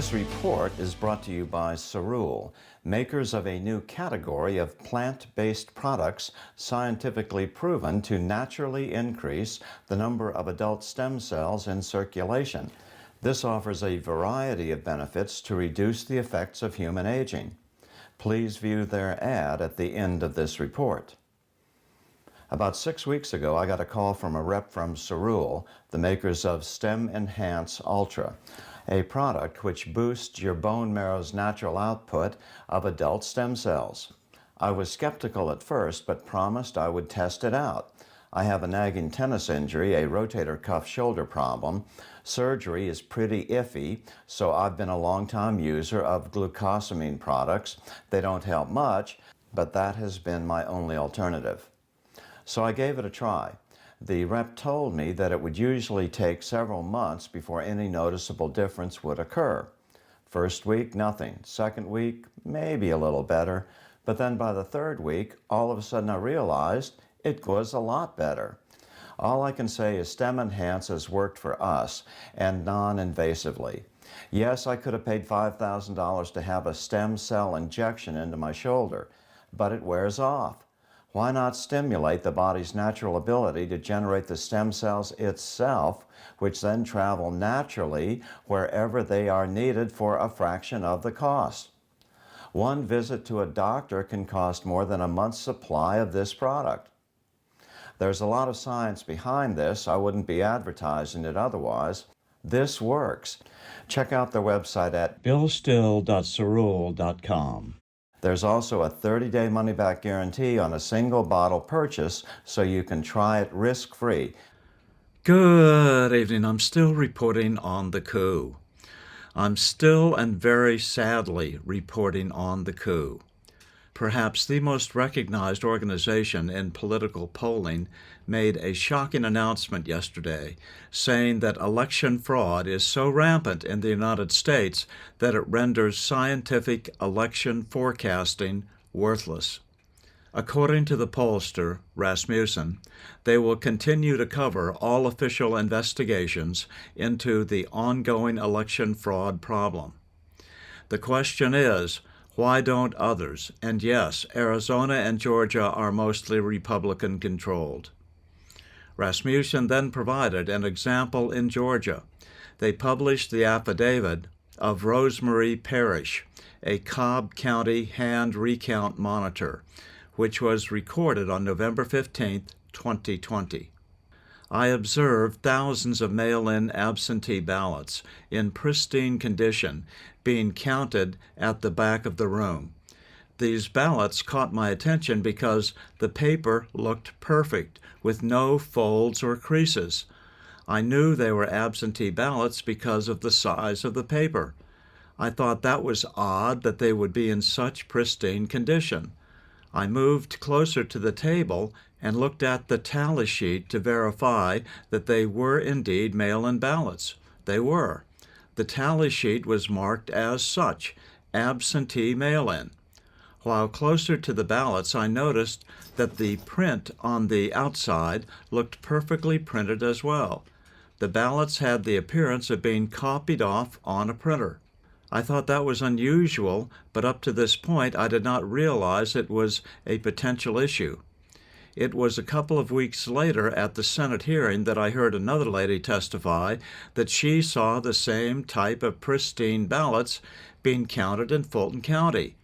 This report is brought to you by Cerule, makers of a new category of plant-based products scientifically proven to naturally increase the number of adult stem cells in circulation. This offers a variety of benefits to reduce the effects of human aging. Please view their ad at the end of this report. About 6 weeks ago, I got a call from a rep from Cerule, the makers of Stem Enhance Ultra, a product which boosts your bone marrow's natural output of adult stem cells. I was skeptical at first, but promised I would test it out. I have a nagging tennis injury, a rotator cuff shoulder problem. Surgery is pretty iffy, so I've been a long-time user of glucosamine products. They don't help much, but that has been my only alternative. So I gave it a try. The rep told me that it would usually take several months before any noticeable difference would occur. First week, nothing. Second week, maybe a little better. But then by the third week, all of a sudden I realized it was a lot better. All I can say is Stem Enhance has worked for us, and non-invasively. Yes, I could have paid $5,000 to have a stem cell injection into my shoulder, but it wears off. Why not stimulate the body's natural ability to generate the stem cells itself, which then travel naturally wherever they are needed for a fraction of the cost? One visit to a doctor can cost more than a month's supply of this product. There's a lot of science behind this. I wouldn't be advertising it otherwise. This works. Check out their website at billstill.cerule.com. There's also a 30-day money-back guarantee on a single bottle purchase, so you can try it risk-free. Good evening. I'm still reporting on the coup. I'm still and very sadly reporting on the coup. Perhaps the most recognized organization in political polling made a shocking announcement yesterday saying that election fraud is so rampant in the United States that it renders scientific election forecasting worthless. According to the pollster, Rasmussen, they will continue to cover all official investigations into the ongoing election fraud problem. The question is, why don't others? And yes, Arizona and Georgia are mostly Republican-controlled. Rasmussen then provided an example in Georgia. They published the affidavit of Rosemarie Parrish, a Cobb County hand recount monitor, which was recorded on November 15, 2020. I observed thousands of mail-in absentee ballots in pristine condition being counted at the back of the room. These ballots caught my attention because the paper looked perfect, with no folds or creases. I knew they were absentee ballots because of the size of the paper. I thought that was odd that they would be in such pristine condition. I moved closer to the table and looked at the tally sheet to verify that they were indeed mail-in ballots. They were. The tally sheet was marked as such, absentee mail-in. While closer to the ballots, I noticed that the print on the outside looked perfectly printed as well. The ballots had the appearance of being copied off on a printer. I thought that was unusual, but up to this point I did not realize it was a potential issue. It was a couple of weeks later at the Senate hearing that I heard another lady testify that she saw the same type of pristine ballots being counted in Fulton County.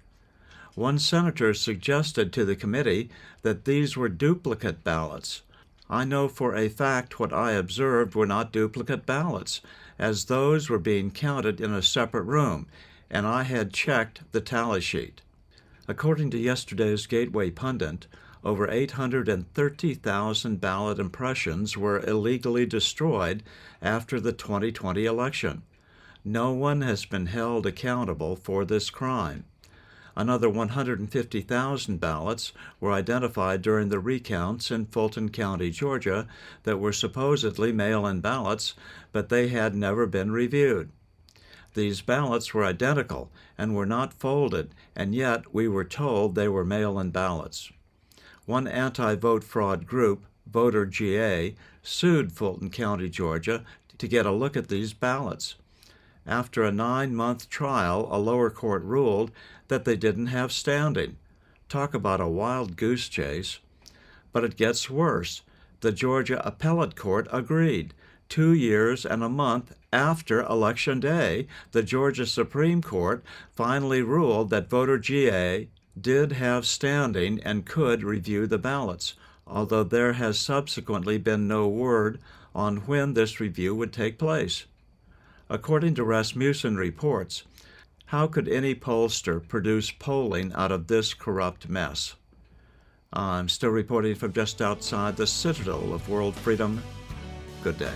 One senator suggested to the committee that these were duplicate ballots. I know for a fact what I observed were not duplicate ballots, as those were being counted in a separate room, and I had checked the tally sheet. According to yesterday's Gateway Pundit, over 830,000 ballot impressions were illegally destroyed after the 2020 election. No one has been held accountable for this crime. Another 150,000 ballots were identified during the recounts in Fulton County, Georgia, that were supposedly mail-in ballots, but they had never been reviewed. These ballots were identical and were not folded, and yet we were told they were mail-in ballots. One anti-vote fraud group, Voter GA, sued Fulton County, Georgia, to get a look at these ballots. After a 9-month trial, a lower court ruled that they didn't have standing. Talk about a wild goose chase. But it gets worse. The Georgia Appellate Court agreed. 2 years and a month after Election Day, the Georgia Supreme Court finally ruled that voter GA did have standing and could review the ballots, although there has subsequently been no word on when this review would take place. According to Rasmussen reports, how could any pollster produce polling out of this corrupt mess? I'm still reporting from just outside the citadel of world freedom. Good day.